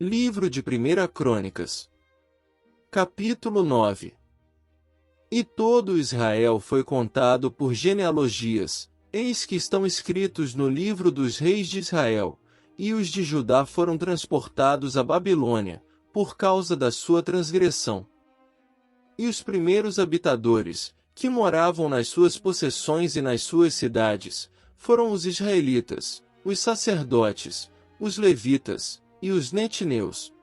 Livro de 1 Crônicas. Capítulo 9. E todo Israel foi contado por genealogias, eis que estão escritos no livro dos reis de Israel, e os de Judá foram transportados à Babilônia, por causa da sua transgressão. E os primeiros habitadores, que moravam nas suas possessões e nas suas cidades, foram os israelitas, os sacerdotes, os levitas, e os netineus.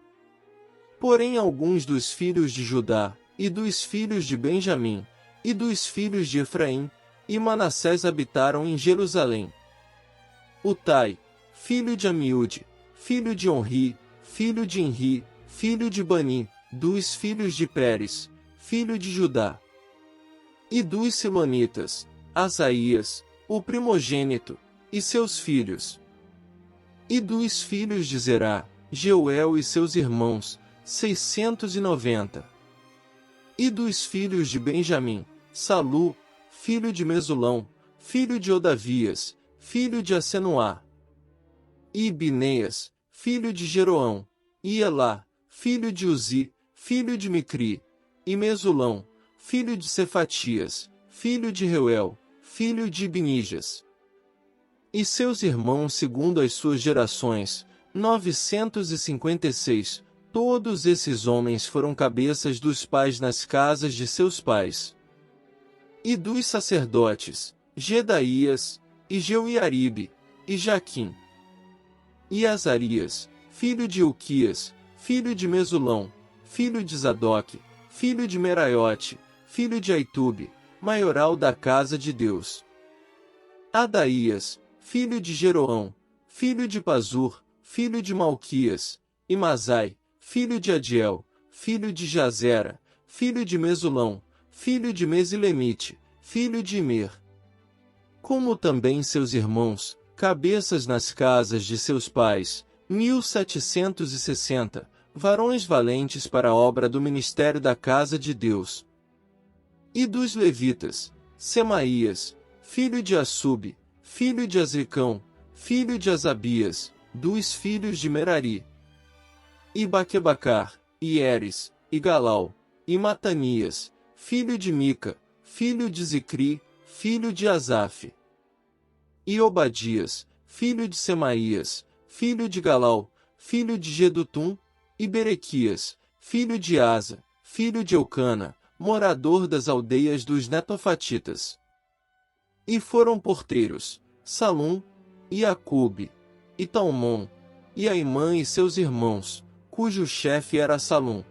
Porém alguns dos filhos de Judá, e dos filhos de Benjamim, e dos filhos de Efraim, e Manassés habitaram em Jerusalém. Utai, filho de Amiúde, filho de Onri, filho de Inri, filho de Bani, dos filhos de Pérez, filho de Judá. E dos Silonitas, Asaías, o primogênito, e seus filhos. E dos filhos de Zerá, Jeuel e seus irmãos, 690. E dos filhos de Benjamim, Salu, filho de Mesulão, filho de Odavias, filho de Asenuá. E Bineias, filho de Jeroão, e Elá, filho de Uzi, filho de Micri, e Mesulão, filho de Cefatias, filho de Reuel, filho de Binijas. E seus irmãos segundo as suas gerações, 956, todos esses homens foram cabeças dos pais nas casas de seus pais. E dos sacerdotes, Gedaías, e Jeuiaribe, e Jaquim. E Azarias, filho de Uquias, filho de Mesulão, filho de Zadoque, filho de Meraiote, filho de Aitube, maioral da casa de Deus. Adaías, filho de Jeroão, filho de Pazur, filho de Malquias, e Masai, filho de Adiel, filho de Jazera, filho de Mesulão, filho de Mesilemite, filho de Imer. Como também seus irmãos, cabeças nas casas de seus pais, 1760, varões valentes para a obra do ministério da casa de Deus. E dos levitas, Semaías, filho de Assub, filho de Azricão, filho de Asabias, dos filhos de Merari. E Baquebacar, e Eres, e Galau, e Matanias, filho de Mica, filho de Zicri, filho de Asaf. E Obadias, filho de Semaías, filho de Galau, filho de Gedutum, e Berequias, filho de Asa, filho de Eucana, morador das aldeias dos Netofatitas. E foram porteiros, Salum, e Acube, e Talmon, e Aimã e seus irmãos, cujo chefe era Salum.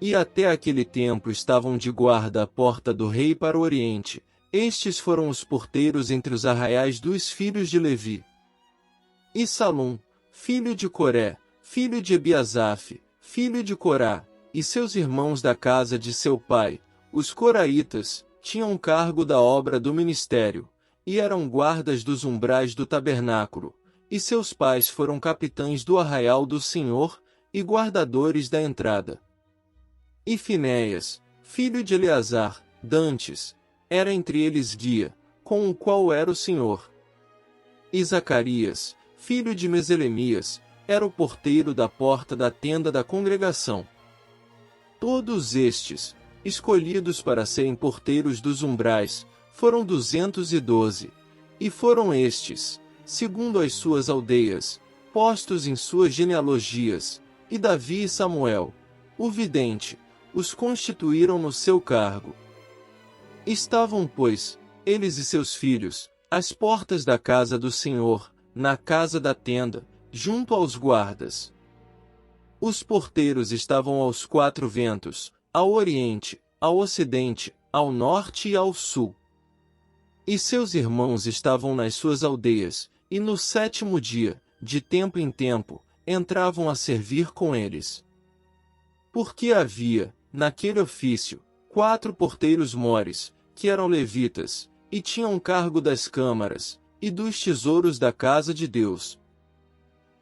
E até aquele tempo estavam de guarda à porta do rei para o oriente. Estes foram os porteiros entre os arraiais dos filhos de Levi. E Salum, filho de Coré, filho de Ebiasaf, filho de Corá, e seus irmãos da casa de seu pai, os coraitas, tinham cargo da obra do ministério, e eram guardas dos umbrais do tabernáculo, e seus pais foram capitães do arraial do Senhor, e guardadores da entrada. E Finéias, filho de Eleazar, dantes, era entre eles guia, com o qual era o Senhor. E Zacarias, filho de Meselemias, era o porteiro da porta da tenda da congregação. Todos estes, escolhidos para serem porteiros dos umbrais, foram 212, e foram estes, segundo as suas aldeias, postos em suas genealogias, e Davi e Samuel, o vidente, os constituíram no seu cargo. Estavam, pois, eles e seus filhos, às portas da casa do Senhor, na casa da tenda, junto aos guardas. Os porteiros estavam aos 4 ventos, ao oriente, ao ocidente, ao norte e ao sul. E seus irmãos estavam nas suas aldeias, e no 7º dia, de tempo em tempo, entravam a servir com eles. Porque havia, naquele ofício, 4 porteiros mores, que eram levitas, e tinham cargo das câmaras, e dos tesouros da casa de Deus.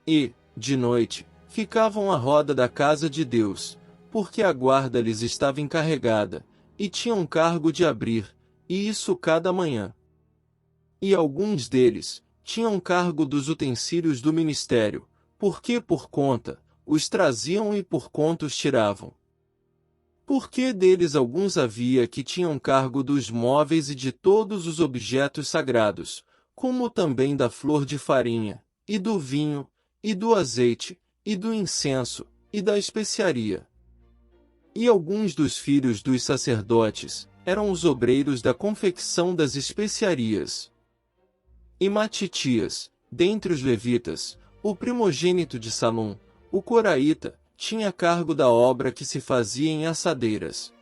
E, de noite, ficavam à roda da casa de Deus, porque a guarda lhes estava encarregada, e tinham cargo de abrir, e isso cada manhã. E alguns deles tinham cargo dos utensílios do ministério, porque por conta, os traziam e por conta os tiravam. Porque deles alguns havia que tinham cargo dos móveis e de todos os objetos sagrados, como também da flor de farinha, e do vinho, e do azeite, e do incenso, e da especiaria. E alguns dos filhos dos sacerdotes eram os obreiros da confecção das especiarias. E Matitias, dentre os levitas, o primogênito de Salom, o coraíta, tinha cargo da obra que se fazia em assadeiras.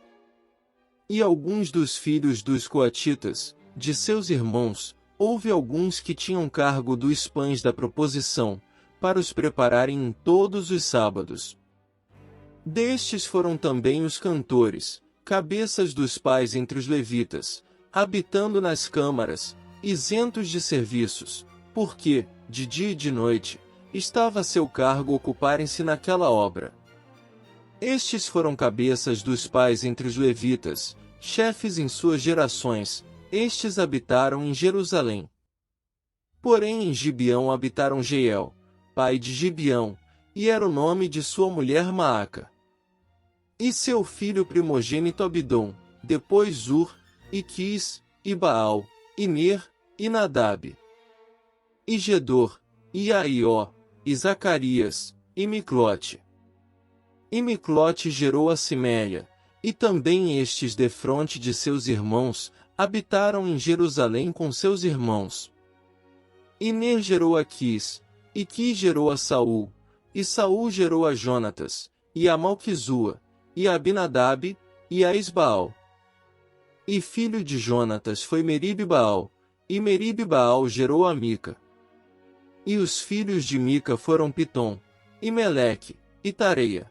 E alguns dos filhos dos coatitas, de seus irmãos, houve alguns que tinham cargo dos pães da proposição, para os prepararem em todos os sábados. Destes foram também os cantores, cabeças dos pais entre os levitas, habitando nas câmaras, isentos de serviços, porque, de dia e de noite, estava a seu cargo ocuparem-se naquela obra. Estes foram cabeças dos pais entre os levitas, chefes em suas gerações, estes habitaram em Jerusalém. Porém em Gibeão habitaram Jeiel, pai de Gibeão, e era o nome de sua mulher Maaca. E seu filho primogênito Abidom, depois Zur, e Quis, e Baal, e Ner, e Nadab. E Gedor, e Aió, e Zacarias, e Miclote. E Miclote gerou a Simeia, e também estes defronte de seus irmãos, habitaram em Jerusalém com seus irmãos. E Ner gerou a Quis, e Quis gerou a Saul, e Saul gerou a Jonatas, e a Malquizua, e a Abinadab, e a Esbaal. E filho de Jonatas foi Meribe-Baal, e Meribe-Baal gerou a Mica. E os filhos de Mica foram Pitom, e Meleque, e Tareia.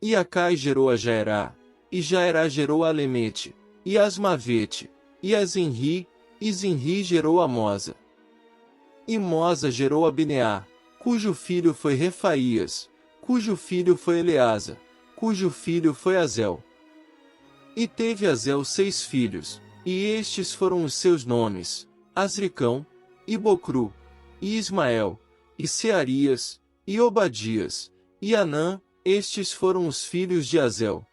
E Acai gerou a Jaerá, e Jaerá gerou a Lemete, e Asmavete, e a Zinri, e Zinri gerou a Mosa. E Mosa gerou a Bineá, cujo filho foi Refaías, cujo filho foi Eleasa, cujo filho foi Azel. E teve Azel 6 filhos, e estes foram os seus nomes: Asricão, e Bocru, e Ismael, e Searias, e Obadias, e Anã. Estes foram os filhos de Azel.